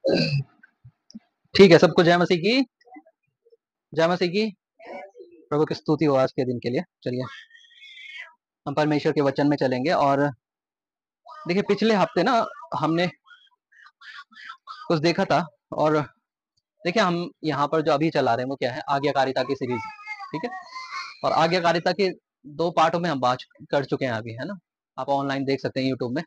ठीक है, सबको जय मसीह की। जय मसीह की। प्रभु की स्तुति हो आज के दिन के लिए। चलिए हम परमेश्वर के वचन में चलेंगे। और देखिए पिछले हफ्ते ना हमने कुछ देखा था। और देखिए हम यहाँ पर जो अभी चला रहे हैं वो क्या है, आज्ञाकारिता की सीरीज। ठीक है, और आज्ञाकारिता के 2 पार्टों में हम बात कर चुके हैं अभी, है ना। आप ऑनलाइन देख सकते हैं यूट्यूब में।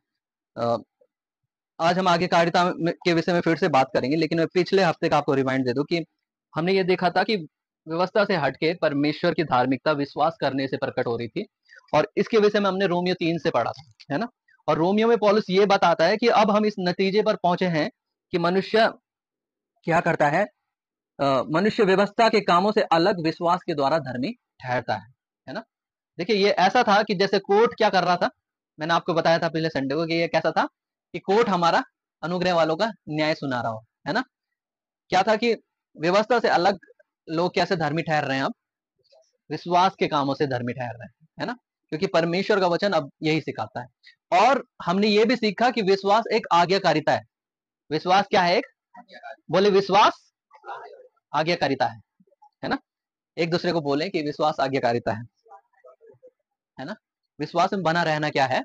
आज हम आज्ञाकारिता के विषय में फिर से बात करेंगे, लेकिन मैं पिछले हफ्ते का आपको रिमाइंड दे दूं कि हमने ये देखा था कि व्यवस्था से हटके परमेश्वर की धार्मिकता विश्वास करने से प्रकट हो रही थी। और इसके विषय में हमने रोमियो 3 से पढ़ा था, है ना। और रोमियो में पौलुस ये बताता है कि अब हम इस नतीजे पर पहुंचे हैं कि मनुष्य क्या करता है। मनुष्य व्यवस्था के कामों से अलग विश्वास के द्वारा धर्मी ठहरता है ना। देखिए ये ऐसा था कि जैसे कोर्ट क्या कर रहा था, मैंने आपको बताया था पिछले संडे को कि ये कैसा था कि कोर्ट हमारा अनुग्रह वालों का न्याय सुना रहा हो, है ना। क्या था कि व्यवस्था से अलग लोग कैसे धर्मी ठहर रहे हैं, अब विश्वास के कामों से धर्मी ठहर रहे हैं, है ना। क्योंकि परमेश्वर का वचन अब यही सिखाता है। और हमने ये भी सीखा कि विश्वास एक आज्ञाकारिता है। विश्वास क्या है? एक, बोले विश्वास आज्ञाकारिता है ना। एक दूसरे को बोले कि विश्वास आज्ञाकारिता है ना। विश्वास में बना रहना क्या है?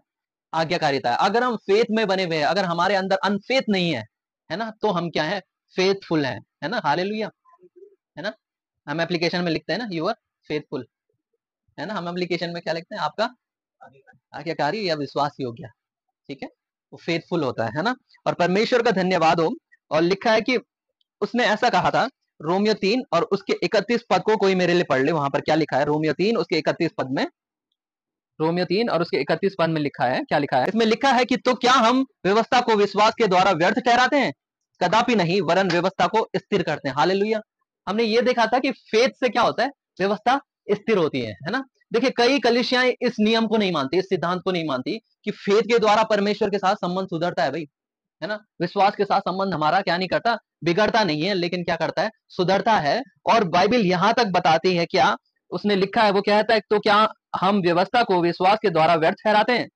आज्ञाकारिता है। अगर हम फेथ में बने हुए हैं, अगर हमारे अंदर अनफेथ नहीं है ना, तो हम क्या है? फेथफुल है ना। हालेलुया, है ना। हम एप्लीकेशन में लिखते हैं ना, यू आर फेथफुल, है ना। हम एप्लीकेशन में क्या लिखते हैं? आपका आज्ञाकारी या विश्वास योग्य, ठीक है, वो फेथफुल होता है ना। और परमेश्वर का धन्यवाद हो। और लिखा है कि उसने ऐसा कहा था, रोमियो 3 और उसके 31 पद को कोई मेरे लिए पढ़ ले। वहां पर क्या लिखा है? रोमियो 3 उसके 31 पद में, रोमियो 3 और उसके 31 पद में लिखा है, क्या लिखा है इसमें? लिखा है कि तो क्या हम व्यवस्था को विश्वास के द्वारा व्यर्थ ठहराते हैं? कदापि नहीं, वरन व्यवस्था को स्थिर करते हैं। हालेलुया। हमने ये देखा था कि फेथ से क्या होता है? व्यवस्था स्थिर होती है ना। देखिए कई कलीसियाएं इस नियम को नहीं मानती, इस सिद्धांत को नहीं मानती कि फेथ के द्वारा परमेश्वर के साथ संबंध सुधरता है भाई, है ना। विश्वास के साथ संबंध हमारा क्या नहीं करता? बिगड़ता नहीं है, लेकिन क्या करता है? सुधरता है। और बाइबल यहां तक बताती है, क्या उसने लिखा है, वो कहता है तो क्या हम व्यवस्था को विश्वास के द्वारा व्यर्थ ठहराते हैं?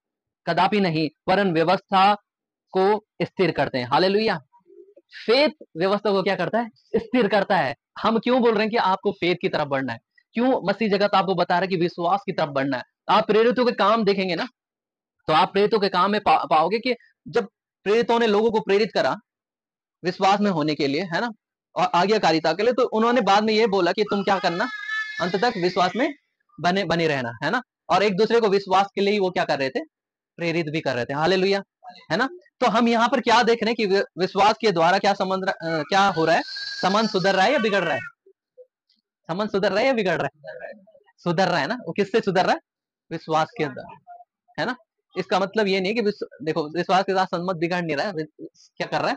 कदापि नहीं, वरन व्यवस्था को स्थिर करते हैं। हालेलुया। फेथ व्यवस्था को क्या करता है? स्थिर करता है। हम क्यों बोल रहे हैं कि आपको फेथ की तरफ बढ़ना है? क्यों मसीह जगत आपको बता रहा है कि विश्वास की तरफ बढ़ना है? आप प्रेरितों के काम देखेंगे ना, तो आप प्रेरितों के काम में पाओगे कि जब प्रेरितों ने लोगों को प्रेरित करा विश्वास में होने के लिए, है ना, और आज्ञाकारिता के लिए, तो उन्होंने बाद में ये बोला कि तुम क्या करना? अंत तक विश्वास में बने बने रहना, है ना। और एक दूसरे को विश्वास के लिए ही वो क्या कर रहे थे? प्रेरित भी कर रहे थे। हालेलुया, है ना। तो हम यहाँ पर क्या देख रहे हैं कि विश्वास के द्वारा क्या संबंध क्या हो रहा है? संबंध सुधर रहा है या बिगड़ रहा है? संबंध सुधर रहा है या बिगड़ रहा है? सुधर रहा है ना। वो किससे सुधर रहा है? विश्वास के अंदर, है ना। इसका मतलब ये नहीं कि देखो विश्वास के साथ संबंध बिगड़ नहीं रहा है, क्या कर रहा है?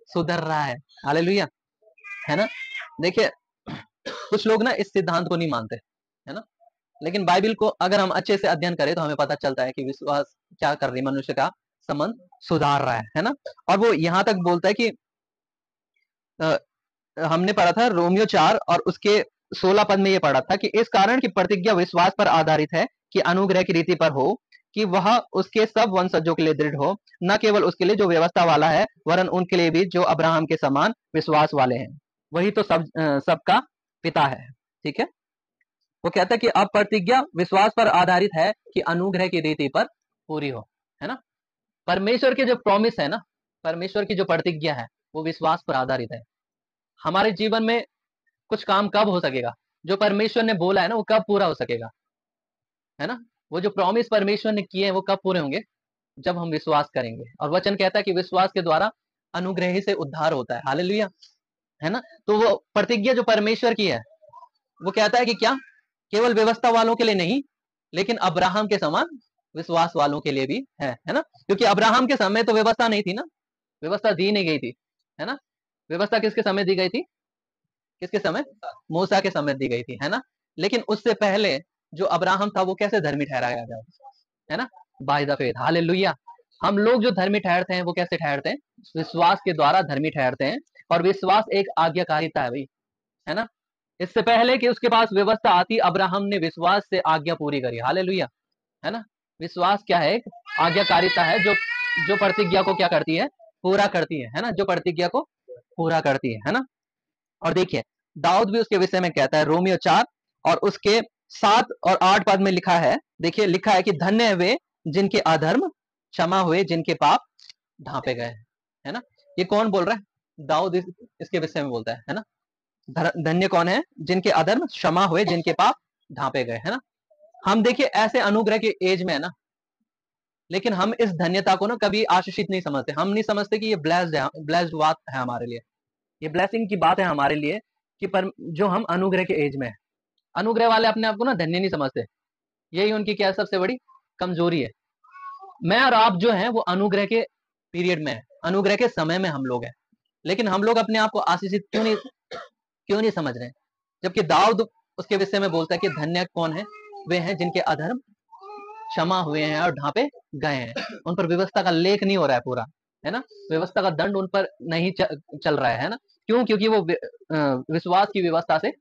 सुधर रहा है। हालेलुया, है ना। देखिए कुछ लोग ना इस सिद्धांत को नहीं मानते, है ना। लेकिन बाइबल को अगर हम अच्छे से अध्ययन करें तो हमें पता चलता है कि विश्वास क्या कर रही है? मनुष्य का संबंध सुधार रहा है ना। और वो यहां तक बोलता है कि अ, हमने पढ़ा था रोमियो 4 और उसके 16 पद में ये पढ़ा था कि इस कारण की प्रतिज्ञा विश्वास पर आधारित है कि अनुग्रह की रीति पर हो, कि वह उसके सब वंशजों के लिए दृढ़ हो, न केवल उसके लिए जो व्यवस्था वाला है, वरन उनके लिए भी जो अब्राहम के समान विश्वास वाले हैं। वही तो सबका पिता है, ठीक है। वो कहता है कि अब प्रतिज्ञा विश्वास पर आधारित है कि अनुग्रह की रीति पर पूरी हो, है ना। परमेश्वर के जो प्रॉमिस है ना, परमेश्वर की जो प्रतिज्ञा है, वो विश्वास पर आधारित है। हमारे जीवन में कुछ काम कब हो सकेगा? जो परमेश्वर ने बोला है ना, वो कब पूरा हो सकेगा, है ना। वो जो प्रॉमिस परमेश्वर ने किए हैं वो कब पूरे होंगे? जब हम विश्वास करेंगे। और वचन कहता है कि विश्वास के द्वारा अनुग्रह ही से उद्धार होता है। हालेलुया, है ना। तो वो प्रतिज्ञा जो परमेश्वर की है, वो कहता है कि क्या केवल व्यवस्था वालों के लिए नहीं, लेकिन अब्राहम के समान विश्वास वालों के लिए भी है ना। क्योंकि अब्राहम के समय तो व्यवस्था नहीं थी ना, व्यवस्था दी नहीं गई थी, है ना। व्यवस्था किसके समय दी गई थी? किसके समय? मूसा के समय दी गई थी, है ना। लेकिन उससे पहले जो अब्राहम था वो कैसे धर्मी ठहराया गया, है ना? By the faith. हालेलुया। हम लोग जो धर्मी ठहरते हैं वो कैसे ठहरते हैं? विश्वास के द्वारा धर्मी ठहरते हैं। और विश्वास एक आज्ञाकारिता है भाई, है ना। इससे पहले कि उसके पास व्यवस्था आती, अब्राहम ने विश्वास से आज्ञा पूरी करी। हालेलुया, है ना। विश्वास क्या है? एक आज्ञाकारिता है जो जो प्रतिज्ञा को क्या करती है? पूरा करती है ना। जो प्रतिज्ञा को पूरा करती है ना। और देखिए दाऊद भी उसके विषय में कहता है, रोमियो 4 और उसके 7 और 8 पद में लिखा है, देखिए लिखा है कि धन्य है वे जिनके अधर्म क्षमा हुए, जिनके पाप ढांपे गए, है ना। ये कौन बोल रहा है? दाऊद इसके विषय में बोलता है ना। धन्य कौन है? जिनके अधर्म क्षमा हुए, जिनके पाप ढांपे गए, है ना। हम देखिए ऐसे अनुग्रह के एज में है ना, लेकिन हम इस धन्यता को ना कभी आशीषित नहीं समझते। हम नहीं समझते कि ये ब्लेस्ड बात है हमारे लिए, ये ब्लेसिंग की बात है हमारे लिए कि पर जो हम अनुग्रह के एज में है। अनुग्रह वाले अपने आप को ना धन्य नहीं समझते, यही उनकी क्या सबसे बड़ी कमजोरी है। मैं और आप जो है वो अनुग्रह के पीरियड में है, अनुग्रह के समय में हम लोग हैं, लेकिन हम लोग अपने आप को आशीषित क्यों नहीं समझ रहे? जबकि दाऊद उसके विषय में बोलता है कि धन्य कौन है? वे हैं जिनके अधर्म क्षमा हुए हैं और ढांपे गए हैं, उन पर व्यवस्था का लेख नहीं हो रहा है पूरा, है ना। व्यवस्था का दंड उन पर नहीं चल रहा है ना। क्यों? क्योंकि वो विश्वास की व्यवस्था से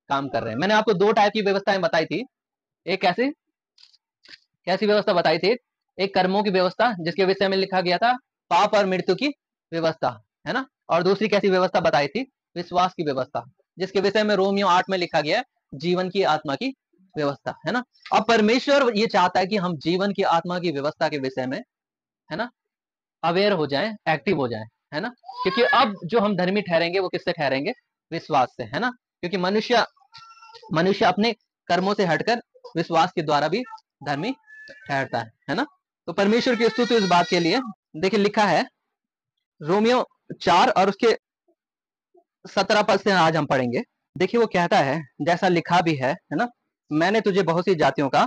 काम कर रहे हैं। मैंने आपको 2 टाइप की व्यवस्थाएं बताई थी। एक कैसी व्यवस्था बताई थी? एक कर्मों की व्यवस्था जिसके विषय में लिखा गया था पाप और मृत्यु की व्यवस्था, है ना। और दूसरी कैसी व्यवस्था बताई थी? विश्वास की व्यवस्था, जिसके विषय में रोमियो 8 में लिखा गया जीवन की आत्मा की व्यवस्था, है ना। अब परमेश्वर ये चाहता है कि हम जीवन की आत्मा की व्यवस्था के विषय में, है ना, अवेयर हो जाएं, एक्टिव हो जाएं, है ना। क्योंकि अब जो हम धर्मी ठहरेंगे वो किससे ठहरेंगे? विश्वास से, है ना। क्योंकि मनुष्य अपने कर्मों से हटकर विश्वास के द्वारा भी धर्मी ठहरता है ना। तो परमेश्वर की स्तुति इस बात के लिए। देखिए लिखा है रोमियो 4 और उसके 17 पद से आज हम पढ़ेंगे। देखिए वो कहता है, जैसा लिखा भी है ना, मैंने तुझे बहुत सी जातियों का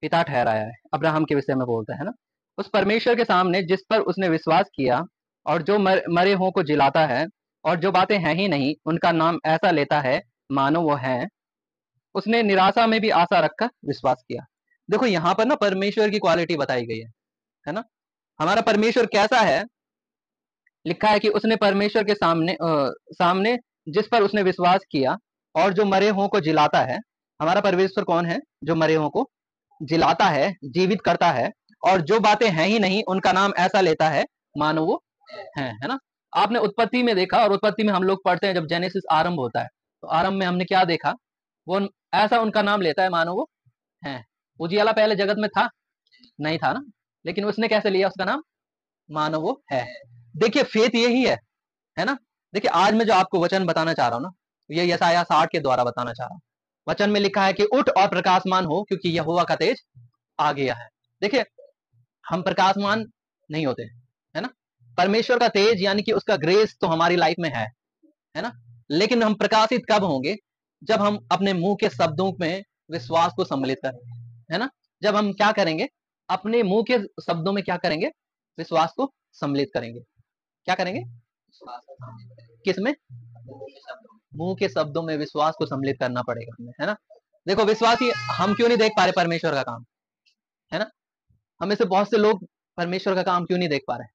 पिता ठहराया है। अब्राहम के विषय में बोलता है ना। उस परमेश्वर के सामने जिस पर उसने विश्वास किया और जो मरे हों को जिलाता है और जो बातें हैं ही नहीं उनका नाम ऐसा लेता है मानो वो है, उसने निराशा में भी आशा रखकर विश्वास किया। देखो यहाँ पर ना परमेश्वर की क्वालिटी बताई गई है ना। हमारा परमेश्वर कैसा है? लिखा है कि उसने परमेश्वर के सामने जिस पर उसने विश्वास किया और जो मरे हों को जिलाता है। हमारा परमेश्वर कौन है? जो मरे हों को जिलाता है, जीवित करता है, और जो बातें हैं ही नहीं उनका नाम ऐसा लेता है मानो वो है ना। आपने उत्पत्ति में देखा, और उत्पत्ति में हम लोग पढ़ते हैं जब जेनेसिस आरंभ होता है, तो आरंभ में हमने क्या देखा? वो ऐसा उनका नाम लेता है मानो वो है। उजियाला पहले जगत में था? नहीं था ना, लेकिन उसने कैसे लिया उसका नाम? मानो वो है। देखिए फेथ यही है ना। देखिए आज मैं जो आपको वचन बताना चाह रहा हूँ ना, ये यशायाह 60 के द्वारा बताना चाह रहा हूँ। वचन में लिखा है कि उठ और प्रकाशमान हो क्योंकि यहोवा का तेज आ गया है। देखिए हम प्रकाशमान नहीं होते, है ना। परमेश्वर का तेज यानी कि उसका ग्रेस तो हमारी लाइफ में है ना। लेकिन हम प्रकाशित कब होंगे? जब हम अपने मुंह के शब्दों में विश्वास को सम्मिलित करेंगे, है ना। जब हम क्या करेंगे? अपने मुंह के शब्दों में क्या करेंगे? विश्वास को सम्मिलित करेंगे। क्या करेंगे? किसमें? मुंह के शब्दों में विश्वास को सम्मिलित करना पड़ेगा हमें, है ना। देखो विश्वास ही हम क्यों नहीं देख पा रहे परमेश्वर का काम, है ना। हमें से बहुत से लोग परमेश्वर का काम क्यों नहीं देख पा रहे?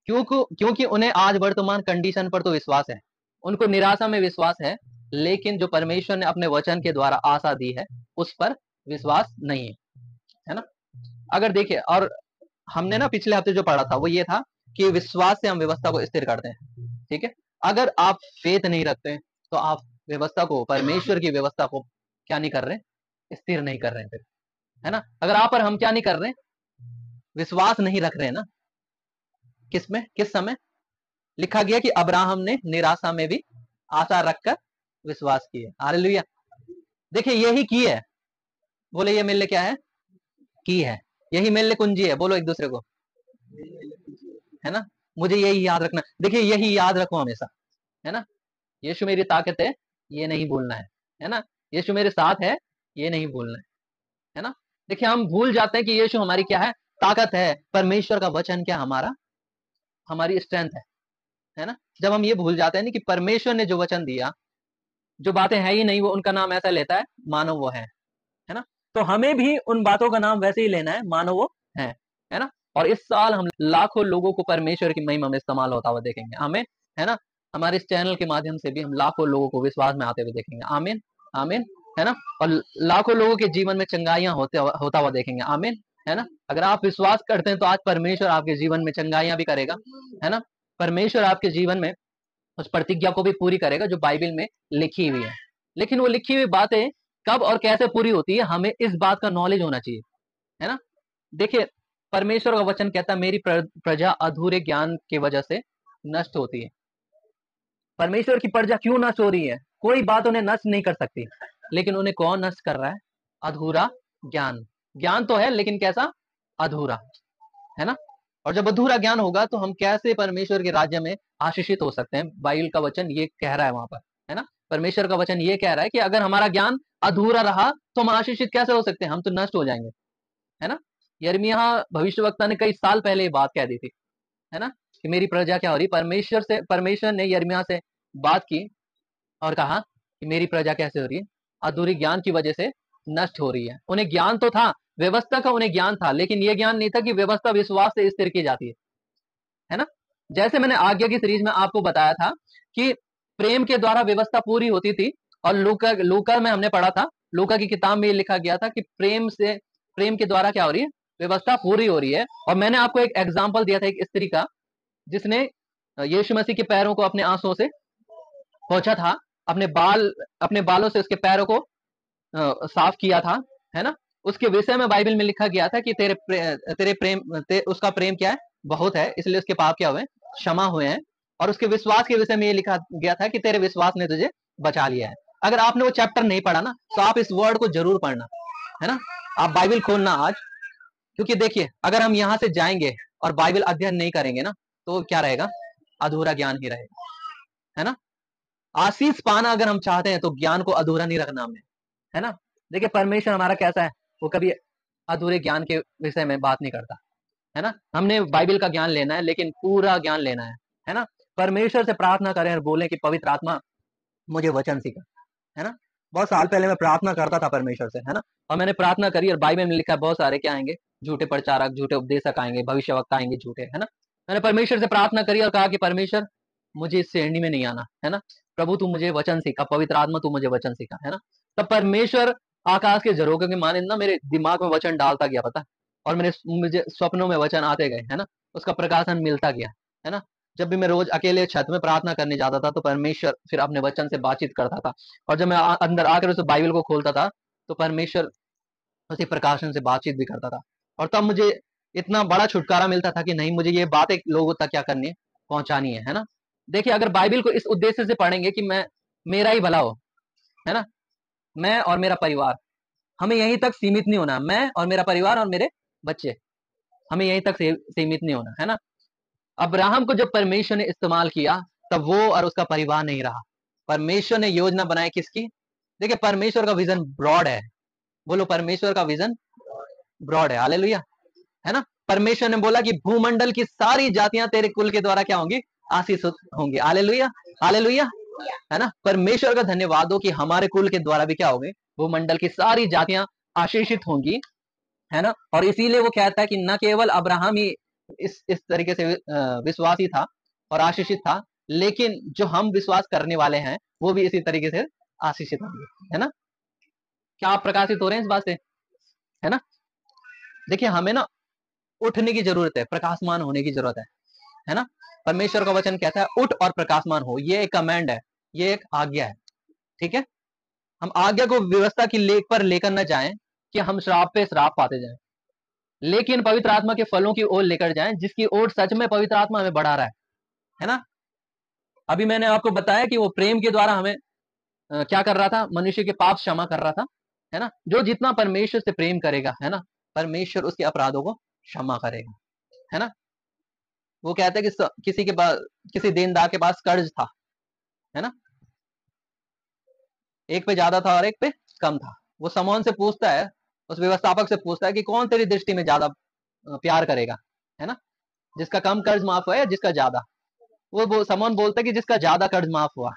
क्योंकि उन्हें आज वर्तमान कंडीशन पर तो विश्वास है, उनको निराशा में विश्वास है, लेकिन जो परमेश्वर ने अपने वचन के द्वारा आशा दी है उस पर विश्वास नहीं है ना। अगर देखिए, और हमने ना पिछले हफ्ते जो पढ़ा था वो ये था कि विश्वास से हम व्यवस्था को स्थिर करते हैं, ठीक है। अगर आप फेथ नहीं रखते तो आप व्यवस्था को, परमेश्वर की व्यवस्था को क्या नहीं कर रहे? स्थिर नहीं कर रहे फिर, है ना। अगर आप और हम क्या नहीं कर रहे? विश्वास नहीं रख रहे ना। किसमें? किस समय? लिखा गया कि अब्राहम ने निराशा में भी आशा रखकर विश्वास किए। हालेलुया। देखिए यही की है, बोले ये मेरे लिए क्या है? की है। यही मेरे लिए कुंजी है, बोलो एक दूसरे को, है ना। मुझे यही याद रखना। देखिए यही याद रखो हमेशा, है ना। यीशु मेरी ताकत है, ये नहीं भूलना है ना। यीशु मेरे साथ है, ये नहीं भूलना है ना। देखिए हम भूल जाते हैं कि यीशु हमारी क्या है? ताकत है। परमेश्वर का वचन क्या हमारा, हमारी स्ट्रेंथ है ना। जब हम ये भूल जाते हैं ना कि परमेश्वर ने जो वचन दिया, जो बातें हैं ही नहीं वो उनका नाम ऐसा लेता है मानो वो है ना। तो हमें भी उन बातों का नाम वैसे ही लेना है मानो वो है ना। और इस साल हम लाखों लोगों को परमेश्वर की महिमा में इस्तेमाल होता हुआ देखेंगे, आमीन, है ना। हमारे इस चैनल के माध्यम से भी हम लाखों लोगों को विश्वास में आते हुए देखेंगे, आमीन आमीन, है ना। और लाखों लोगों के जीवन में चंगाइयां होता हुआ देखेंगे, आमीन, है ना। अगर आप विश्वास करते हैं तो आज परमेश्वर आपके जीवन में चंगाइयां भी करेगा, है ना। परमेश्वर आपके जीवन में उस प्रतिज्ञा को भी पूरी करेगा जो बाइबल में लिखी हुई है। लेकिन वो लिखी हुई बातें कब और कैसे पूरी होती है, हमें इस बात का नॉलेज होना चाहिए, है ना। देखिए, परमेश्वर का वचन कहता है मेरी प्रजा अधूरे ज्ञान की वजह से नष्ट होती है। परमेश्वर की प्रजा क्यों नष्ट हो रही है? कोई बात उन्हें नष्ट नहीं कर सकती, लेकिन उन्हें कौन नष्ट कर रहा है? अधूरा ज्ञान। ज्ञान तो है लेकिन कैसा? अधूरा, है ना। और जब अधूरा ज्ञान होगा तो हम कैसे परमेश्वर के राज्य में आशीषित हो सकते हैं? बाइबल का वचन ये कह रहा है वहां पर, है ना। परमेश्वर का वचन ये कह रहा है कि अगर हमारा ज्ञान अधूरा रहा तो हम आशीषित कैसे हो सकते हैं? हम तो नष्ट हो जाएंगे, है ना। यिर्मयाह भविष्यवक्ता ने कई साल पहले ये बात कह दी थी, है ना, कि मेरी प्रजा क्या हो रही। परमेश्वर ने यिर्मयाह से बात की और कहा कि मेरी प्रजा कैसे हो रही है? अधूरी ज्ञान की वजह से नष्ट हो रही है। उन्हें ज्ञान तो था, व्यवस्था का उन्हें ज्ञान था, लेकिन यह ज्ञान नहीं था कि व्यवस्था विश्वास से स्थिर की जाती है ना। जैसे मैंने आज्ञा की सीरीज में आपको बताया था कि प्रेम के द्वारा व्यवस्था पूरी होती थी, और लूका में हमने पढ़ा था, लूका की किताब में लिखा गया था कि प्रेम के द्वारा क्या हो रही है? व्यवस्था पूरी हो रही है। और मैंने आपको एक एग्जाम्पल दिया था एक स्त्री का, जिसने यीशु मसीह के पैरों को अपने आंसुओं से पोंछा था, अपने बालों से उसके पैरों को साफ किया था, है ना। उसके विषय में बाइबल में लिखा गया था कि उसका प्रेम क्या है? बहुत है, इसलिए उसके पाप क्या हुए? क्षमा हुए हैं। और उसके विश्वास के विषय में ये लिखा गया था कि तेरे विश्वास ने तुझे बचा लिया है। अगर आपने वो चैप्टर नहीं पढ़ा ना, तो आप इस वर्ड को जरूर पढ़ना, है ना। आप बाइबल खोलना आज, क्योंकि देखिए, अगर हम यहां से जाएंगे और बाइबल अध्ययन नहीं करेंगे ना, तो क्या रहेगा? अधूरा ज्ञान ही रहेगा, है ना। आशीष पाना अगर हम चाहते हैं तो ज्ञान को अधूरा नहीं रखना हमें, है ना। देखिए, परमेश्वर हमारा कैसा है? वो कभी अधूरे ज्ञान के विषय में बात नहीं करता, है ना। हमने बाइबल का ज्ञान लेना है, लेकिन पूरा ज्ञान लेना है ना। परमेश्वर से प्रार्थना करें और बोलें कि पवित्र आत्मा मुझे वचन सिखा, है ना। बहुत साल पहले मैं प्रार्थना करता था परमेश्वर से, है ना, और मैंने प्रार्थना करी और बाइबल में लिखा है बहुत सारे क्या आएंगे? झूठे प्रचारक, झूठे उपदेशक आएंगे, भविष्यवक्ता आएंगे झूठे, है ना। मैंने परमेश्वर से प्रार्थना करी और कहा कि परमेश्वर मुझे इस श्रेणी में नहीं आना, है ना। प्रभु तू मुझे वचन सिखा, पवित्र आत्मा तू मुझे वचन सिखा, है ना। तब परमेश्वर आकाश के झरोखे के माने ना मेरे दिमाग में वचन डालता गया, पता। और मुझे स्वप्नों में वचन आते गए, है ना। उसका प्रकाशन मिलता गया, है ना। जब भी मैं रोज अकेले छत में प्रार्थना करने जाता था तो परमेश्वर फिर अपने वचन से बातचीत करता था, और जब मैं अंदर आकर उस बाइबल को खोलता था तो परमेश्वर उसी प्रकाशन से बातचीत भी करता था। और तब मुझे इतना बड़ा छुटकारा मिलता था कि नहीं, मुझे ये बातें लोगों तक क्या करनी है? पहुंचानी है ना। देखिए, अगर बाइबल को इस उद्देश्य से पढ़ेंगे कि मेरा ही भला हो, है ना, मैं और मेरा परिवार, हमें यहीं तक सीमित नहीं होना। मैं और मेरा परिवार और मेरे बच्चे, हमें यहीं तक सीमित नहीं होना, है ना। अब्राहम को जब परमेश्वर ने इस्तेमाल किया, तब वो और उसका परिवार नहीं रहा। परमेश्वर ने योजना बनाई किसकी? देखिए, परमेश्वर का विजन ब्रॉड है। बोलो, परमेश्वर का विजन ब्रॉड है। हालेलुया, है ना। परमेश्वर ने बोला कि भूमंडल की सारी जातियां तेरे कुल के द्वारा क्या होंगी? आशीषित होंगी। हालेलुया, हालेलुया, है ना। परमेश्वर का धन्यवाद हो कि हमारे कुल के द्वारा भी क्या होंगे? भूमंडल की सारी जातियां आशीषित होंगी, है ना। और इसीलिए वो कहता है कि न केवल अब्राहम ही इस तरीके से विश्वासी था और आशीषित था, लेकिन जो हम विश्वास करने वाले हैं वो भी इसी तरीके से आशीषित होंगे, है ना। क्या आप प्रकाशित हो रहे हैं इस बात से? है ना। देखिए, हमें ना उठने की जरूरत है, प्रकाशमान होने की जरूरत है ना। परमेश्वर का वचन कहता है उठ और प्रकाशमान हो। ये एक कमांड है, ये एक आज्ञा है, ठीक है। हम आज्ञा को व्यवस्था की लेख पर लेकर न जाएं कि हम श्राप पे श्राप पाते जाएं, लेकिन पवित्र आत्मा के फलों की ओर लेकर जाएं, जिसकी ओर सच में पवित्र आत्मा हमें बढ़ा रहा है ना। अभी मैंने आपको बताया कि वो प्रेम के द्वारा हमें क्या कर रहा था? मनुष्य के पाप क्षमा कर रहा था, है ना। जो जितना परमेश्वर से प्रेम करेगा, है ना, परमेश्वर उसके अपराधों को क्षमा करेगा, है ना। वो कहता है कि किसी देनदार के पास कर्ज था, है ना, एक पे ज्यादा था और एक पे कम था। वो समौन से पूछता है, उस व्यवस्थापक से पूछता है कि कौन तेरी दृष्टि में ज्यादा प्यार करेगा, है ना, जिसका कम कर्ज माफ हुआ है या जिसका ज्यादा। वो समौन बोलता है कि जिसका ज्यादा कर्ज माफ हुआ।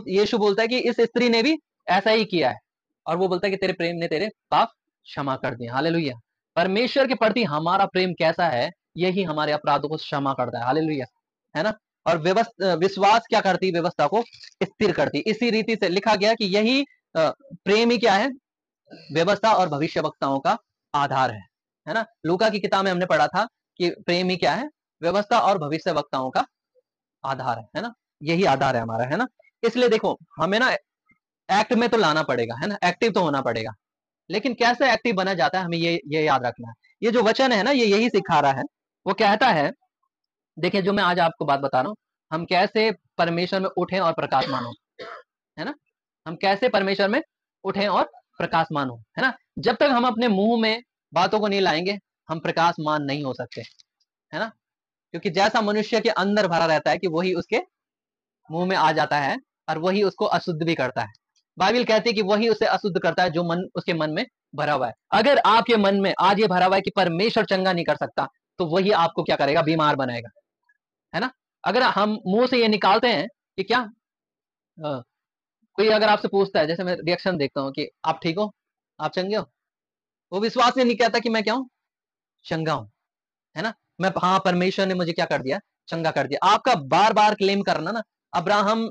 यीशु बोलता है कि इस स्त्री ने भी ऐसा ही किया है, और वो बोलता है कि तेरे प्रेम ने तेरे पाप क्षमा कर दिए। हालेलुया। परमेश्वर के प्रति हमारा प्रेम कैसा है? यही हमारे अपराधों को क्षमा करता है। हालेलुया, है ना। और विश्वास क्या करती? व्यवस्था को स्थिर करती। इसी रीति से लिखा गया कि यही प्रेम ही क्या है? व्यवस्था और भविष्यवक्ताओं का आधार है ना। लूका की किताब में हमने पढ़ा था कि प्रेम ही क्या है? व्यवस्था और भविष्यवक्ताओं का आधार है ना। यही आधार है हमारा, है ना। इसलिए देखो हमें ना एक्ट में तो लाना पड़ेगा, है ना, एक्टिव तो होना पड़ेगा। लेकिन कैसे एक्टिव बना जाता है, हमें ये याद रखना है। ये जो वचन है ना, ये यही सिखा रहा है। वो कहता है, देखिए जो मैं आज आपको बात बता रहा हूँ, हम कैसे परमेश्वर में उठे और प्रकाशमान हो, है ना। हम कैसे परमेश्वर में उठे और प्रकाशमान हो, है ना। जब तक हम अपने मुंह में बातों को नहीं लाएंगे, हम प्रकाशमान नहीं हो सकते, है ना। क्योंकि जैसा मनुष्य के अंदर भरा रहता है कि वही उसके मुंह में आ जाता है, और वही उसको अशुद्ध भी करता है। बाइबल कहती है कि वही उसे अशुद्ध करता है जो मन उसके मन में भरा हुआ है। अगर आपके मन में आज ये भरा हुआ है कि परमेश्वर चंगा नहीं कर सकता, तो वही आपको क्या करेगा, बीमार बनाएगा, है ना। अगर हम मुंह से ये निकालते हैं कि क्या, कोई अगर आपसे पूछता है, जैसे मैं रिएक्शन देखता हूँ कि आप ठीक हो, आप चंगे हो, वो विश्वास से नहीं कहता कि मैं क्या हूं, चंगा हूं, है ना। मैं, हाँ परमेश्वर ने मुझे क्या कर दिया, चंगा कर दिया। आपका बार बार क्लेम करना ना, अब्राहम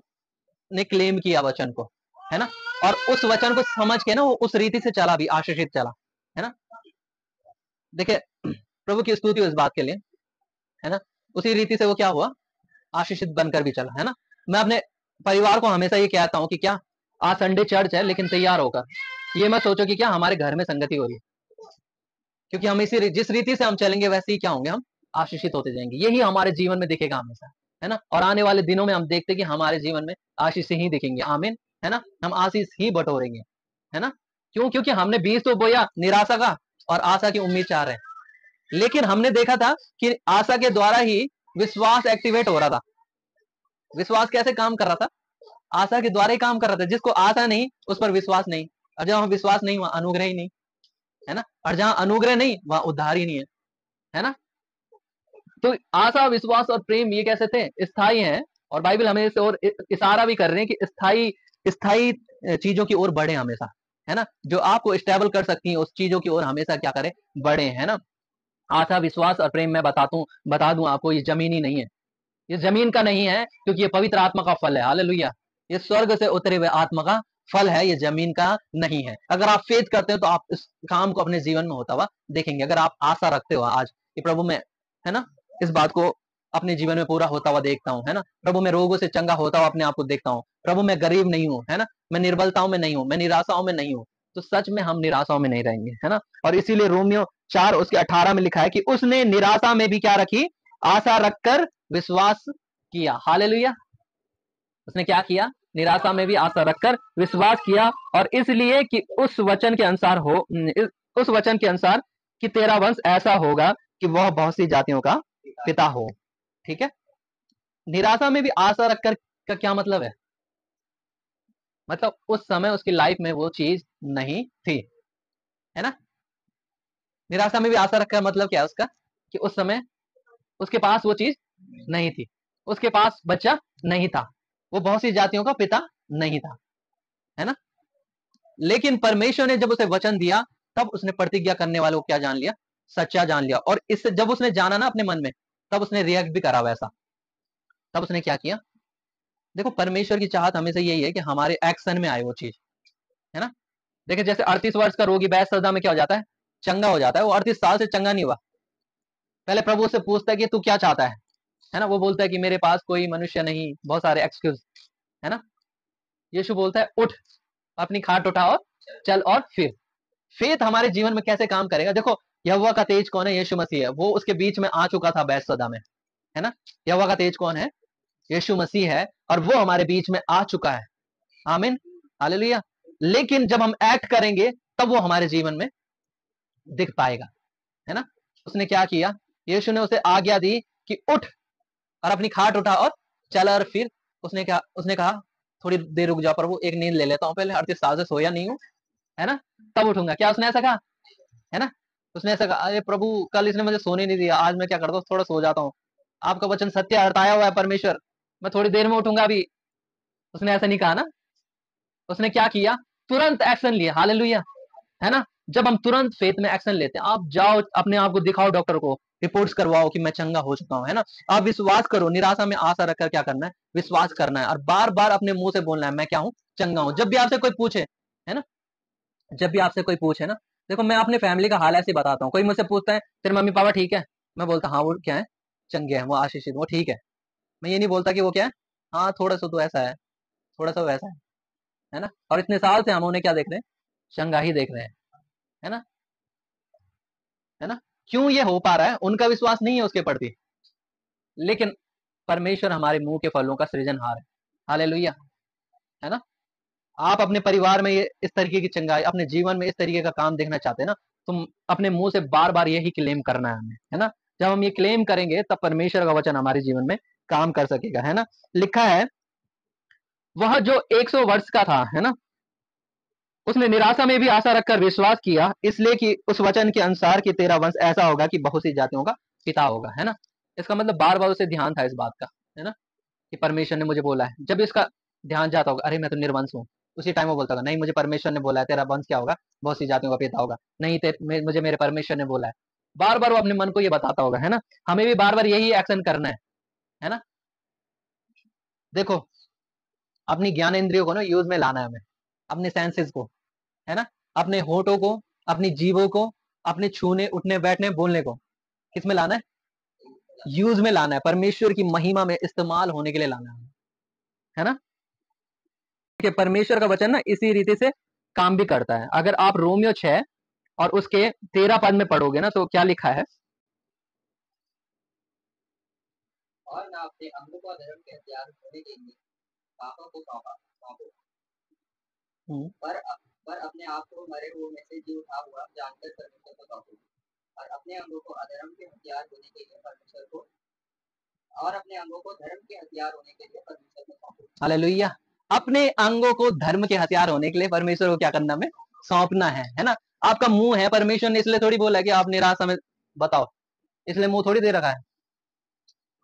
ने क्लेम किया वचन को, है ना, और उस वचन को समझ के ना वो उस रीति से चला भी, आशीषित चला, है ना। देखिए प्रभु की स्तुति हो इस बात के लिए, है ना। उसी रीति से वो क्या हुआ, आशीषित बनकर भी चला, है ना। मैं अपने परिवार को हमेशा ये कहता हूँ कि क्या, आज संडे चर्च है लेकिन तैयार होकर ये मत सोचो कि क्या हमारे घर में संगति हो रही है, क्योंकि हम इसी जिस रीति से हम चलेंगे वैसे ही क्या होंगे, हम आशीषित होते जाएंगे। यही हमारे जीवन में दिखेगा हमेशा, है ना। और आने वाले दिनों में हम देखते कि हमारे जीवन में आशीष ही दिखेंगे, आमीन, है ना। हम आशीष ही बटोरेंगे, है ना। क्यों, क्योंकि हमने बीज तो बोया निराशा का और आशा की उम्मीद चाह रहे हैं। लेकिन हमने देखा था कि आशा के द्वारा ही विश्वास एक्टिवेट हो रहा था। विश्वास कैसे काम कर रहा था, आशा के द्वारा ही काम कर रहा था। जिसको आशा नहीं उस पर विश्वास नहीं, और जहां विश्वास नहीं वहां अनुग्रह ही नहीं, है ना। और जहां अनुग्रह नहीं वहां उद्धार ही नहीं है ना। तो आशा, विश्वास और प्रेम ये कैसे थे, स्थायी हैं। और बाइबल हमें इस और इशारा भी कर रहे हैं कि स्थायी स्थायी चीजों की ओर बढ़े हमेशा, है ना। जो आपको स्टेबल कर सकती हैं उस चीजों की ओर हमेशा क्या करें, बढ़े, है ना। आशा, विश्वास और प्रेम मैं बता दूं आपको, ये जमीनी नहीं है, ये जमीन का नहीं है, क्योंकि ये पवित्र आत्मा का फल है, हालेलुया। ये स्वर्ग से उतरे हुए आत्मा का फल है, ये जमीन का नहीं है। अगर आप फेथ करते हो तो आप इस काम को अपने जीवन में होता हुआ देखेंगे। अगर आप आशा रखते हो आज कि प्रभु में, है ना, इस बात को अपने जीवन में पूरा होता हुआ देखता हूँ, है ना। प्रभु मैं रोगों से चंगा होता हुआ अपने आप को देखता हूँ। प्रभु मैं गरीब नहीं हूँ, है ना, मैं निर्बलताओं में नहीं हूँ, मैं निराशाओं में नहीं हूँ। तो सच में हम निराशाओं में नहीं रहेंगे, है ना। और इसीलिए रोमियो 4 उसके 18 में लिखा है कि उसने निराशा में भी क्या रखी, आशा रखकर विश्वास किया, हालेलुया। उसने क्या किया, निराशा में भी आशा रखकर विश्वास किया, और इसलिए कि उस वचन के अनुसार उस वचन के अनुसार कि तेरा वंश ऐसा होगा कि वह बहुत सी जातियों का पिता हो। ठीक है, निराशा में भी आशा रखकर का क्या मतलब है, मतलब उस समय उसकी लाइफ में वो चीज नहीं थी, है ना। निराशा में भी आशा रखकर मतलब क्या है उसका, कि उस समय उसके पास वो चीज नहीं थी, उसके पास बच्चा नहीं था, वो बहुत सी जातियों का पिता नहीं था, है ना। लेकिन परमेश्वर ने जब उसे वचन दिया, तब उसने प्रतिज्ञा करने वाले को क्या जान लिया, सच्चा जान लिया। और इससे जब उसने जाना ना अपने मन में, तब उसने रिएक्ट भी करा वैसा। तब उसने क्या किया, देखो परमेश्वर की चाहत हमेशा यही है कि हमारे एक्शन में आए वो चीज, है ना। देखिए जैसे 38 वर्ष का रोगी बैतसैदा में क्या हो जाता है, चंगा हो जाता है। वो 38 साल से चंगा नहीं हुआ। पहले प्रभु से पूछता है कि तू क्या चाहता है ना। वो बोलता है कि मेरे पास कोई मनुष्य नहीं, बहुत सारे एक्सक्यूज, है ना। यीशु बोलता है उठ, अपनी खाट उठा और चल और फिर। फेथ हमारे जीवन में कैसे काम करेगा, देखो यहोवा का तेज कौन है, यीशु मसीह है। वो उसके बीच में आ चुका था बैतसैदा में, है ना। यहोवा का तेज कौन है, यीशु मसीह है, और वो हमारे बीच में आ चुका है, आमीन, हालेलुया। लेकिन जब हम एक्ट करेंगे तब वो हमारे जीवन में दिख पाएगा, है ना। उसने क्या किया, यीशु ने उसे आज्ञा दी कि उठ और अपनी खाट उठा और चल, और फिर उसने कहा थोड़ी देर रुक जाओ प्रभु, एक नींद ले लेता हूँ पहले, 38 साल से सोया नहीं हूँ, है ना, तब उठूंगा। क्या उसने ऐसा कहा, है ना। उसने ऐसा कहा, अरे प्रभु कल इसने मुझे सोने नहीं दिया, आज मैं क्या करता हूँ, थोड़ा सो जाता हूँ, आपका वचन सत्य हटाया हुआ है परमेश्वर, मैं थोड़ी देर में उठूंगा अभी। उसने ऐसा नहीं कहा ना। उसने क्या किया, तुरंत एक्शन लिया, हालेलुया, है ना। जब हम तुरंत फेथ में एक्शन लेते हैं, आप जाओ अपने आप को दिखाओ डॉक्टर को, रिपोर्ट्स करवाओ कि मैं चंगा हो चुका हूं, है ना। आप विश्वास करो, निराशा में आशा रखकर क्या करना है, विश्वास करना है, और बार बार अपने मुंह से बोलना है मैं क्या हूं, चंगा हूं। जब भी आपसे कोई पूछे, है ना, जब भी आपसे कोई पूछे ना, देखो मैं अपने फैमिली का हाल ऐसे बताता हूँ। कोई मुझसे पूछता है तेरे मम्मी पापा ठीक है, मैं बोलता हाँ वो क्या है, चंगे हैं, वो आशीषित, वो ठीक है। मैं ये नहीं बोलता कि वो क्या है, हाँ थोड़ा सा तो ऐसा है, थोड़ा सा वैसा है ना। और इतने साल से हम उन्हें क्या देख रहे हैं, शंगाई देख रहे हैं, है ना, है ना। क्यों ये हो पा रहा है, उनका विश्वास नहीं है उसके प्रति, लेकिन परमेश्वर हमारे मुंह के फलों का सृजनहार है। हालेलुया, है ना। आप अपने परिवार में ये इस तरीके की चंगाई, अपने जीवन में इस तरीके का काम देखना चाहते हैं ना, तुम अपने मुंह से बार बार यही क्लेम करना है हमें, है ना। जब हम ये क्लेम करेंगे तब परमेश्वर का वचन हमारे जीवन में काम कर सकेगा, है ना। लिखा है वह जो 100 वर्ष का था, है ना, उसने निराशा में भी आशा रखकर विश्वास किया, इसलिए कि उस वचन के अनुसार कि तेरा वंश ऐसा होगा कि बहुत सी जातियों का पिता होगा, है ना। इसका मतलब बार बार उसे ध्यान था इस बात का, है ना, कि परमेश्वर ने मुझे बोला है। जब इसका ध्यान जाता होगा, अरे मैं तो निर्वंश हूँ, उसी टाइम वो बोलता होगा नहीं मुझे परमेश्वर ने बोला है तेरा वंश क्या होगा, बहुत सी जातियों का पिता होगा, नहीं मुझे मेरे परमेश्वर ने बोला है। बार बार वो अपने मन को ये बताता होगा, है ना। हमें भी बार बार यही एक्शन करना है ना। देखो अपनी ज्ञान इंद्रियों को ना यूज में लाना है हमें, अपने सेंसेस को, है ना, अपने होठों को, अपनी जीवों को, अपने छूने उठने बैठने बोलने को किस में लाना है, यूज में लाना है, परमेश्वर की महिमा में इस्तेमाल होने के लिए लाना है ना। कि परमेश्वर का वचन ना इसी रीति से काम भी करता है। अगर आप रोमियो 6 और उसके 13 पद में पढ़ोगे ना, तो क्या लिखा है, और ना अपने अंगों को धर्म के हथियार होने के लिए पापों को सौंपो, पर अपने आप को मरे हुए में से जी उठा हुआ जानकर परमेश्वर को सौंपो, और अपने अंगों को अधर्म के हथियार होने के लिए परमेश्वर को, और अपने अंगों को धर्म के हथियार होने के लिए परमेश्वर को सौंपो। हालेलुया। अपने अंगों को धर्म के हथियार होने के लिए परमेश्वर को क्या करना है, सौंपना है ना। आपका मुंह है, परमेश्वर ने इसलिए थोड़ी बोला कि आप निराशा में बताओ, इसलिए मुंह थोड़ी दे रखा है।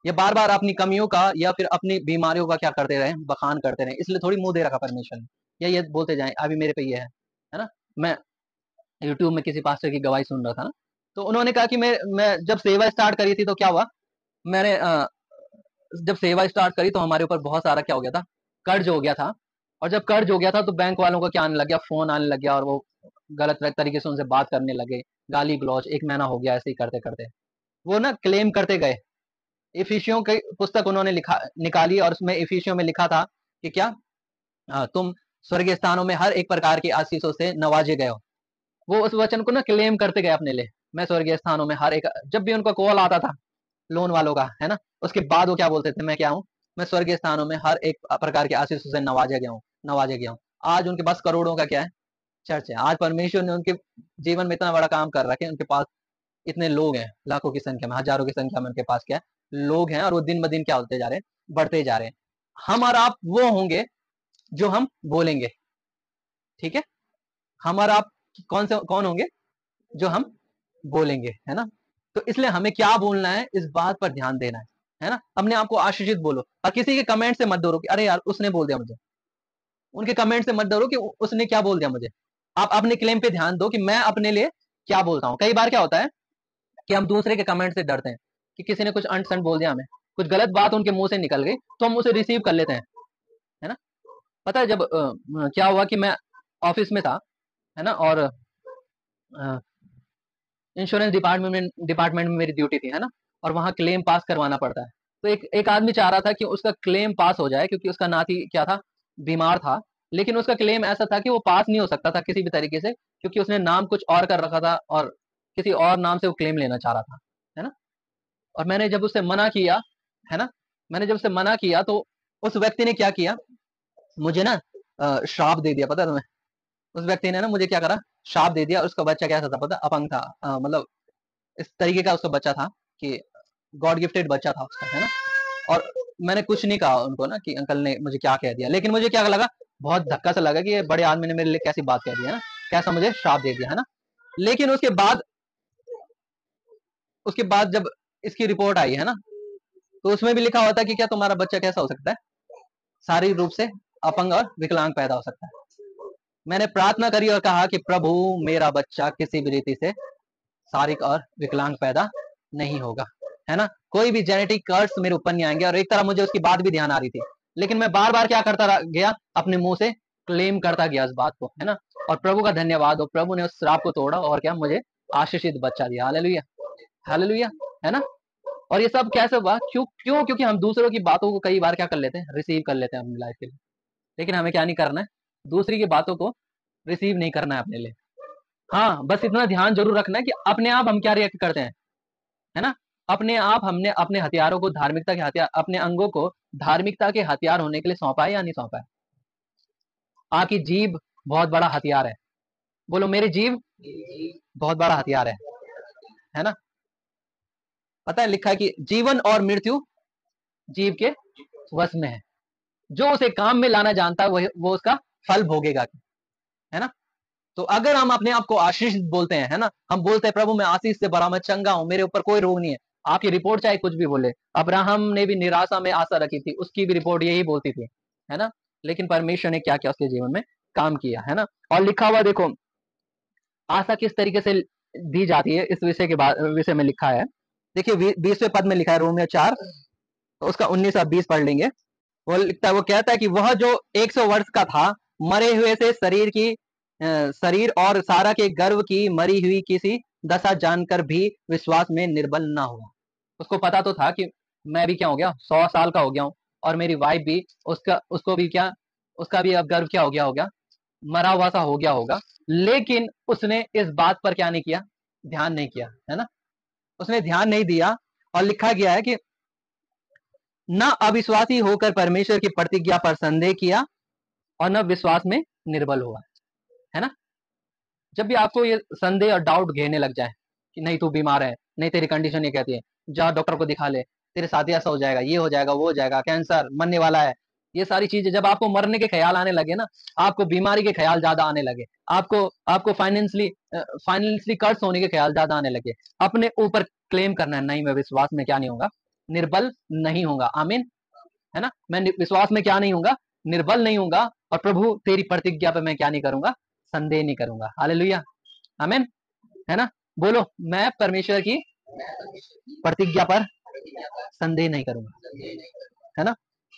ये बार बार अपनी कमियों का या फिर अपनी बीमारियों का क्या करते रहे, बखान करते रहे, इसलिए थोड़ी मुंह दे रखा परमेश्वर ने, या ये बोलते जाए अभी मेरे पे ये है ना। मैं यूट्यूब में किसी पास्टर की गवाही सुन रहा था ना, तो उन्होंने कहा कि मैं जब सेवा स्टार्ट करी थी तो क्या हुआ, मैंने जब सेवा स्टार्ट करी तो हमारे ऊपर बहुत सारा क्या हो गया था, कर्ज हो गया था। और जब कर्ज हो गया था तो बैंक वालों का क्या आने लग गया, फोन आने लग गया, और वो गलत तरीके से उनसे बात करने लगे, गाली गलौज, 1 महीना हो गया ऐसे ही करते करते। वो ना क्लेम करते गए। इफिसियों की पुस्तक उन्होंने निकाली, और उसमें इफिसियों में लिखा था कि क्या, तुम स्वर्गीय स्थानों में हर एक प्रकार की आशीषों से नवाजे गए हो। वो उस वचन को ना क्लेम करते गए अपने लिए, मैं स्वर्गीय स्थानों में हर एक, जब भी उनका कॉल आता था लोन वालों का, है ना, उसके बाद वो क्या बोलते थे, मैं क्या हूँ, मैं स्वर्गीय स्थानों में हर एक प्रकार के आशीषों से नवाजे गया हूँ। आज उनके पास करोड़ों का क्या है, चर्च है। आज परमेश्वर ने उनके जीवन में इतना बड़ा काम कर रखा है, उनके पास इतने लोग हैं, लाखों की संख्या में, हजारों की संख्या में उनके पास क्या है, लोग हैं, और वो दिन ब दिन क्या होते जा रहे हैं, बढ़ते जा रहे हैं। हम और आप वो होंगे जो हम बोलेंगे, ठीक है। हम और आप कौन होंगे, जो हम बोलेंगे, है ना। तो इसलिए हमें क्या बोलना है, इस बात पर ध्यान देना है ना। अपने आप को आशीषित बोलो, और किसी के कमेंट से मत डरो कि अरे यार उसने बोल दिया मुझे, उनके कमेंट से मत डरो कि उसने क्या बोल दिया मुझे। आप अपने क्लेम पे ध्यान दो कि मैं अपने लिए क्या बोलता हूँ। कई बार क्या होता है कि हम दूसरे के कमेंट से डरते हैं कि किसी ने कुछ अंट बोल दिया, हमें कुछ गलत बात उनके मुंह से निकल गई, तो हम उसे रिसीव कर लेते हैं, है ना। पता है जब क्या हुआ कि मैं ऑफिस में था, है ना, और इंश्योरेंस डिपार्टमेंट में मेरी ड्यूटी थी, है ना, और वहाँ क्लेम पास करवाना पड़ता है। तो एक आदमी चाह रहा था कि उसका क्लेम पास हो जाए, क्योंकि उसका नाती क्या था, बीमार था, लेकिन उसका क्लेम ऐसा था कि वो पास नहीं हो सकता था किसी भी तरीके से, क्योंकि उसने नाम कुछ और कर रखा था, और किसी और नाम से वो क्लेम लेना चाह रहा था, है ना। और मैंने जब उससे मना किया, है ना, मैंने जब उससे मना किया तो उस व्यक्ति ने क्या किया, मुझे ना श्राप दे दिया। पता है तुम्हें, उस व्यक्ति ने ना मुझे क्या करा, श्राप दे दिया। उसका बच्चा कैसा था पता, अपंग था, मतलब इस तरीके का उसका बच्चा था कि गॉड गिफ्टेड बच्चा था उसका, है ना। और मैंने कुछ नहीं कहा उनको ना कि अंकल ने मुझे क्या कह दिया, लेकिन मुझे क्या लगा, बहुत धक्का सा लगा कि ये बड़े आदमी ने मेरे लिए कैसी बात कह दी, है ना, कैसा मुझे श्राप दे दिया, है ना। लेकिन उसके बाद जब इसकी रिपोर्ट आई, है ना, तो उसमें भी लिखा हुआ था कि क्या तुम्हारा बच्चा कैसा हो सकता है, शारीरिक रूप से अपंग और विकलांग पैदा हो सकता है। मैंने प्रार्थना करी और कहा कि प्रभु मेरा बच्चा किसी भी रीति से शारीरिक और विकलांग पैदा नहीं होगा, है ना। कोई भी जेनेटिक कर्स मेरे ऊपर नहीं आएंगे। और एक तरह मुझे उसकी बात भी ध्यान आ रही थी, लेकिन मैं बार बार क्या करता गया, अपने मुंह से क्लेम करता गया इस बात को, है ना। और प्रभु का धन्यवाद हो, प्रभु ने उस श्राप को तोड़ा और क्या मुझे आशीषित बच्चा दिया। हालेलुया, हालेलुया, है ना। और ये सब कैसे हुआ? क्यों? क्योंकि हम दूसरों की बातों को कई बार क्या कर लेते हैं, रिसीव कर लेते हैं अपनी लाइफ के लिए। लेकिन हमें क्या नहीं करना है, दूसरी की बातों को रिसीव नहीं करना है अपने लिए। हाँ, बस इतना ध्यान जरूर रखना है कि अपने आप हम क्या रिएक्ट करते हैं, है ना? अपने आप हमने अपने हथियारों को, धार्मिकता के हथियार, अपने अंगों को धार्मिकता के हथियार होने के लिए सौंपा है या नहीं सौंपा है? आपकी जीभ बहुत बड़ा हथियार है। बोलो, मेरी जीभ बहुत बड़ा हथियार है ना? पता है, लिखा है कि जीवन और मृत्यु जीव के वश में है। जो उसे काम में लाना जानता है वो उसका फल भोगेगा, है ना? तो अगर हम अपने आप को आशीष बोलते हैं, है ना, हम बोलते हैं प्रभु मैं आशीष से भरा, मैं चंगा हूं, मेरे ऊपर कोई रोग नहीं है। आपकी रिपोर्ट चाहे कुछ भी बोले, अब्राहम ने भी निराशा में आशा रखी थी, उसकी भी रिपोर्ट यही बोलती थी, है ना? लेकिन परमेश्वर ने क्या किया, उसके जीवन में काम किया, है ना? और लिखा हुआ देखो, आशा किस तरीके से दी जाती है, इस विषय में लिखा है। देखिए 20वें पद में लिखा है, रोमियो 4, तो उसका 19 और 20 पढ़ लेंगे। वो लिखता है, वो कहता है कि वह जो 100 वर्ष का था, मरे हुए से शरीर और सारा के गर्भ की मरी हुई किसी दशा जानकर भी विश्वास में निर्बल ना हुआ। उसको पता तो था कि मैं भी क्या हो गया, 100 साल का हो गया हूं, और मेरी वाइफ भी, उसको भी क्या, उसका भी अब गर्भ क्या हो गया, मरा हुआ सा हो गया होगा। लेकिन उसने इस बात पर क्या नहीं किया, ध्यान नहीं किया, है ना? उसने ध्यान नहीं दिया। और लिखा गया है कि न अविश्वासी होकर परमेश्वर की प्रतिज्ञा पर संदेह किया और न विश्वास में निर्बल हुआ, है ना? जब भी आपको ये संदेह और डाउट घेरने लग जाए कि नहीं तू बीमार है, नहीं तेरी कंडीशन ये कहती है, जा डॉक्टर को दिखा ले, तेरे साथ ऐसा हो जाएगा, ये हो जाएगा, वो हो जाएगा, कैंसर, मरने वाला है, ये सारी चीजें जब आपको मरने के ख्याल आने लगे ना, आपको बीमारी के ख्याल ज्यादा आने लगे, आपको फाइनेंशियली कर्ज होने के ख्याल ज्यादा आने लगे, अपने ऊपर क्लेम करना है, नहीं मैं विश्वास में क्या नहीं होगा, निर्बल नहीं होगा। आमीन, है ना? मैं विश्वास में क्या नहीं होगा, निर्बल नहीं होगा, और प्रभु तेरी प्रतिज्ञा पे मैं क्या नहीं करूंगा, संदेह नहीं करूंगा। हालेलुया, आमीन, है ना? बोलो, मैं परमेश्वर की प्रतिज्ञा पर संदेह नहीं करूंगा, है ना?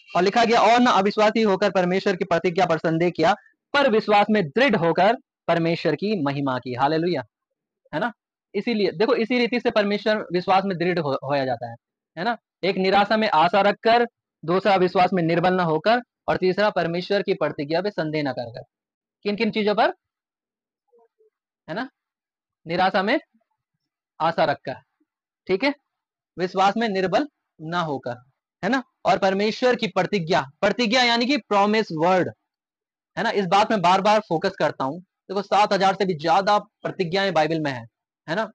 और लिखा गया, और न अविश्वासी होकर परमेश्वर की प्रतिज्ञा पर संदेह किया, पर विश्वास में दृढ़ होकर परमेश्वर की महिमा की। हालेलुया, है ना? इसीलिए देखो, इसी रीति से परमेश्वर विश्वास में दृढ़ होया जाता है ना? एक निराशा में आशा रखकर, दूसरा विश्वास में निर्बल न होकर, और तीसरा परमेश्वर की प्रतिज्ञा पे संदेह न कर। किन किन चीजों पर, है ना? निराशा में आशा रखकर, ठीक है, विश्वास में निर्बल ना होकर, है ना? और परमेश्वर की प्रतिज्ञा यानी कि प्रॉमिस वर्ड, है ना? इस बात में बार बार फोकस करता हूं। देखो 7000 से भी ज्यादा प्रतिज्ञाएं बाइबल में है ना?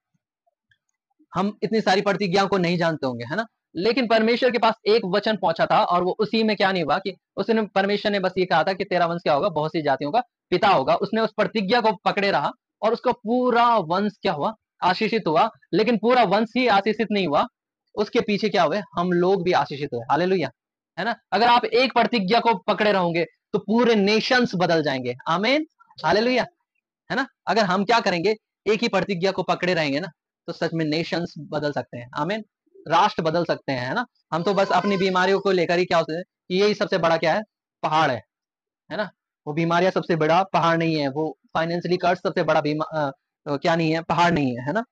हम इतनी सारी प्रतिज्ञाओं को नहीं जानते होंगे, है ना? लेकिन परमेश्वर के पास एक वचन पहुंचा था, और वो उसी में क्या नहीं हुआ कि उसने, परमेश्वर ने बस ये कहा था कि तेरा वंश क्या होगा, बहुत सी जातियों का पिता होगा। उसने उस प्रतिज्ञा को पकड़े रहा, और उसका पूरा वंश क्या हुआ, आशीषित हुआ। लेकिन पूरा वंश ही आशीषित नहीं हुआ, उसके पीछे क्या हुए, हम लोग भी आशीषित हुए। हालेलुया, है ना? अगर आप एक प्रतिज्ञा को पकड़े रहोगे तो पूरे नेशंस बदल जाएंगे। आमीन, हालेलुया, है ना? अगर हम क्या करेंगे, एक ही प्रतिज्ञा को पकड़े रहेंगे ना, तो सच में नेशंस बदल सकते हैं। आमीन, राष्ट्र बदल सकते हैं, है ना? हम तो बस अपनी बीमारियों को लेकर ही क्या होते हैं कि यही सबसे बड़ा क्या है, पहाड़ है ना? वो बीमारियां सबसे बड़ा पहाड़ नहीं है, वो फाइनेंशियली कर्ज सबसे बड़ा क्या नहीं है, पहाड़ नहीं है ना?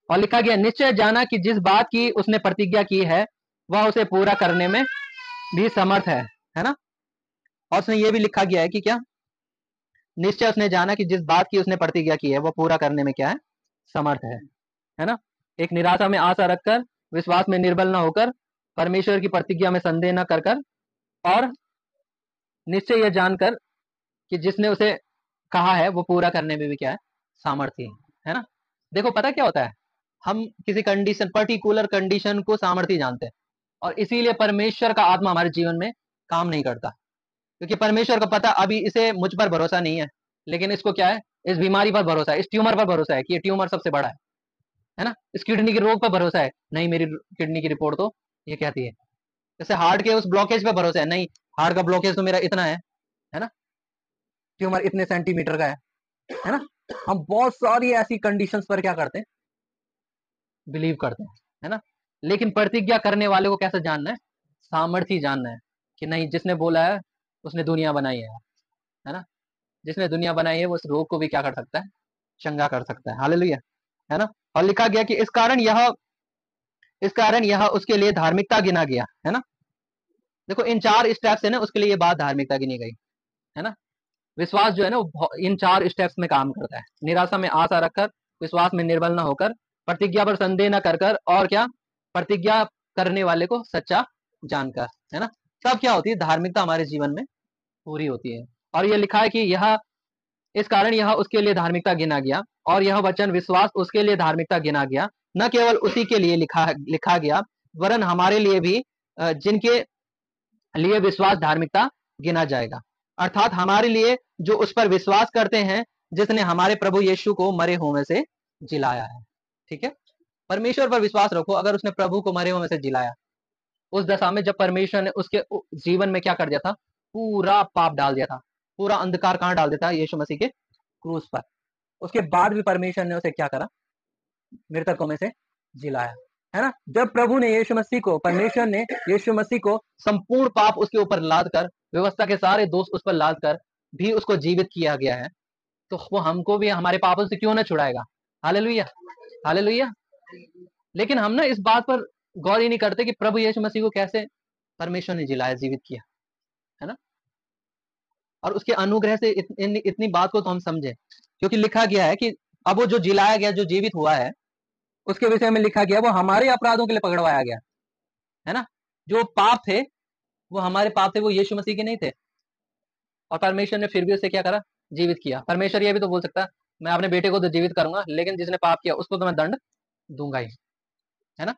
और लिखा गया, निश्चय जाना कि जिस बात की उसने प्रतिज्ञा की है वह उसे पूरा करने में भी समर्थ है ना? और उसने ये भी लिखा गया है कि क्या, निश्चय उसने जाना कि जिस बात की उसने प्रतिज्ञा की है वह पूरा करने में क्या है, समर्थ है ना? एक निराशा में आशा रखकर, विश्वास में निर्बल न होकर, परमेश्वर की प्रतिज्ञा में संदेह न कर कर, और निश्चय यह जानकर कि जिसने उसे कहा है वो पूरा करने में भी क्या है, सामर्थ्य है ना? देखो पता क्या होता है, हम किसी कंडीशन, पर्टिकुलर कंडीशन को सामर्थ्य जानते हैं, और इसीलिए परमेश्वर का आत्मा हमारे जीवन में काम नहीं करता, क्योंकि परमेश्वर को पता अभी इसे मुझ पर भरोसा नहीं है, लेकिन इसको क्या है, इस बीमारी पर भरोसा है, इस ट्यूमर पर भरोसा है कि ये ट्यूमर सबसे बड़ा है ना? इस किडनी के रोग पर भरोसा है, नहीं मेरी किडनी की रिपोर्ट तो ये कहती है। जैसे हार्ट के उस ब्लॉकेज पर भरोसा है, नहीं हार्ट का ब्लॉकेज तो मेरा इतना है ना? ट्यूमर इतने सेंटीमीटर का है ना? हम बहुत सारी ऐसी कंडीशंस पर क्या करते हैं, बिलीव करते है ना? लेकिन प्रतिज्ञा करने वाले को कैसे जानना है, सामर्थ्य जानना है कि नहीं, जिसने बोला है उसने दुनिया बनाई है ना? जिसने दुनिया बनाई है वो उस रोग को भी क्या कर सकता है, चंगा कर सकता है। हालेलुया, है ना? और लिखा गया कि इस कारण यह इस कारण यह उसके लिए धार्मिकता गिना गया, है ना। देखो इन 4 स्टेप्स है ना, उसके लिए ये बात धार्मिकता गिनी गई, है ना। विश्वास जो है ना इन 4 स्टेप्स में काम करता है। निराशा में आशा रखकर, विश्वास में निर्बल न होकर, प्रतिज्ञा पर संदेह न कर कर, और क्या, प्रतिज्ञा करने वाले को सच्चा जानकर, है ना। तब क्या होती है, धार्मिकता हमारे जीवन में पूरी होती है। और ये लिखा है कि यह, इस कारण यह उसके लिए धार्मिकता गिना गया, और यह वचन विश्वास उसके लिए धार्मिकता गिना गया, न केवल उसी के लिए लिखा गया, वरन हमारे लिए भी, जिनके लिए विश्वास धार्मिकता गिना जाएगा। अर्थात हमारे लिए जो उस पर विश्वास करते हैं, जिसने हमारे प्रभु यीशु को मरे हुए से जिलाया है। ठीक है, परमेश्वर पर विश्वास रखो। अगर उसने प्रभु को मरे हुए से जिलाया, उस दशा में जब परमेश्वर ने उसके जीवन में क्या कर दिया था, पूरा पाप डाल दिया था, पूरा अंधकार कहां डाल दिया था, यीशु मसीह के क्रूस पर। उसके बाद भी परमेश्वर ने उसे क्या करा, मृतकों में से जिलाया, है ना। जब प्रभु ने यीशु मसीह को, परमेश्वर ने यीशु मसीह को संपूर्ण पाप उसके ऊपर लाद कर, व्यवस्था के सारे दोष उस पर लाद कर भी उसको जीवित किया गया है, तो वो हमको भी हमारे पापों से क्यों ना छुड़ाएगा। Hallelujah, hallelujah. लेकिन हम ना इस बात पर गौर ही नहीं करते कि प्रभु यीशु मसीह को कैसे परमेश्वर ने जिलाया, जीवित किया, है ना। और उसके अनुग्रह से इतनी बात को तो हम समझे, क्योंकि लिखा गया है कि अब वो जो जिलाया गया, जो जीवित हुआ है, उसके विषय में लिखा गया वो हमारे अपराधों के लिए पकड़वाया गया, है ना। जो पाप थे वो हमारे पाप थे, वो यीशु मसीह के नहीं थे, और परमेश्वर ने फिर भी उसे क्या करा, जीवित किया। परमेश्वर ये भी तो बोल सकता, मैं अपने बेटे को तो जीवित करूंगा, लेकिन जिसने पाप किया उसको तो मैं दंड दूंगा ही, है ना।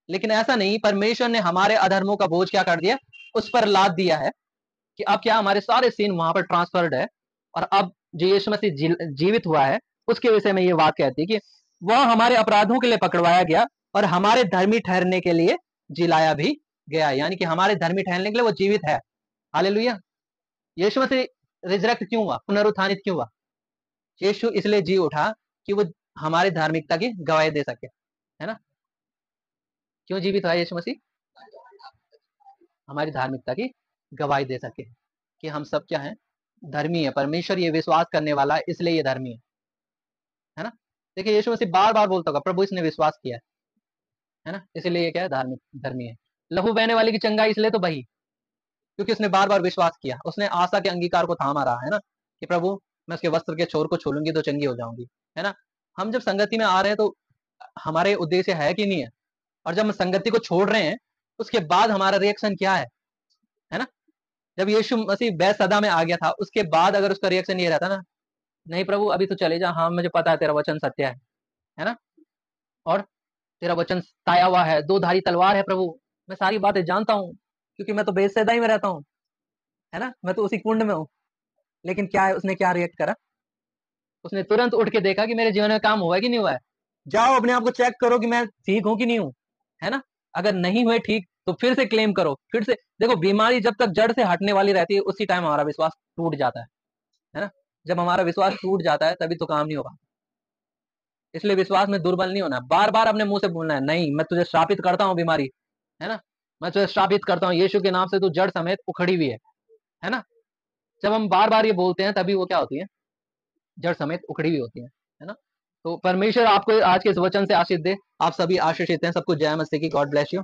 लेकिन ऐसा नहीं, परमेश्वर ने हमारे अधर्मों का बोझ क्या कर दिया, उस पर लाद दिया है, कि अब क्या हमारे सारे सीन वहां पर ट्रांसफर्ड है। और अब जो यीशु मसीह जीवित हुआ है, उसके विषय में ये बात कहती है कि वह हमारे अपराधों के लिए पकड़वाया गया और हमारे धर्मी ठहरने के लिए जिलाया भी गया, यानी कि हमारे धर्मी ठहरने के लिए वो जीवित है। हालेलुया। यीशु मसीह रिजरेक्ट क्यों हुआ, पुनरुत्थानित क्यों हुआ? यीशु इसलिए जी उठा कि वो हमारी धार्मिकता की गवाही दे सके, है ना। क्यों जीवित हुआ यीशु मसीह? हमारी धार्मिकता की गवाही दे सके कि हम सब क्या हैं, धर्मी है। परमेश्वर ये विश्वास करने वाला है, इसलिए ये धर्मी है ना। देखिए यीशु मसीह बार बार बोलता होगा, प्रभु इसने विश्वास किया है ना, इसलिए ये क्या है, धार्मिक, धर्मी है। लहू बहने वाली की चंगाई इसलिए तो बही, क्योंकि उसने बार बार विश्वास किया, उसने आशा के अंगीकार को थामा रहा, है ना, कि प्रभु मैं उसके वस्त्र के छोर को छूलूंगी तो चंगी हो जाऊंगी, है ना। हम जब संगति में आ रहे हैं तो हमारे उद्देश्य है कि नहीं है, और जब हम संगति को छोड़ रहे हैं उसके बाद हमारा रिएक्शन क्या है ना। जब यीशु मसीह बैतसैदा में आ गया था, उसके बाद अगर उसका रिएक्शन ये रहता ना, नहीं प्रभु अभी तो चले जा, हाँ मुझे पता है तेरा वचन सत्य है ना, और तेरा वचन ताया हुआ है, दो धारी तलवार है प्रभु, मैं सारी बातें जानता हूँ, क्योंकि मैं तो बैतसैदा ही में रहता हूँ, है ना, मैं तो उसी कुंड में हूँ। लेकिन क्या है, उसने क्या रिएक्ट करा, उसने तुरंत उठ के देखा कि मेरे जीवन में काम हुआ है कि नहीं हुआ है। जाओ अपने आप को चेक करो कि मैं ठीक हूं कि नहीं हूं, है ना। अगर नहीं हुए ठीक तो फिर से क्लेम करो, फिर से देखो। बीमारी जब तक जड़ से हटने वाली रहती है, उसी टाइम हमारा विश्वास टूट जाता है ना। जब हमारा विश्वास टूट जाता है तभी तो काम नहीं होगा। इसलिए विश्वास में दुर्बल नहीं होना, बार बार अपने मुंह से बोलना है, नहीं मैं तुझे श्रापित करता हूँ बीमारी, है ना, मैं तुझे श्रापित करता हूँ यीशु के नाम से, तू जड़ समेत उखड़ी हुई है ना। जब हम बार बार ये बोलते हैं तभी वो क्या होती है, जड़ समेत उखड़ी हुई होती है ना। तो परमेश्वर आपको आज के इस वचन से आशीष दे। आप सभी आशीषित हैं। सबको जय मसीह की। God bless you.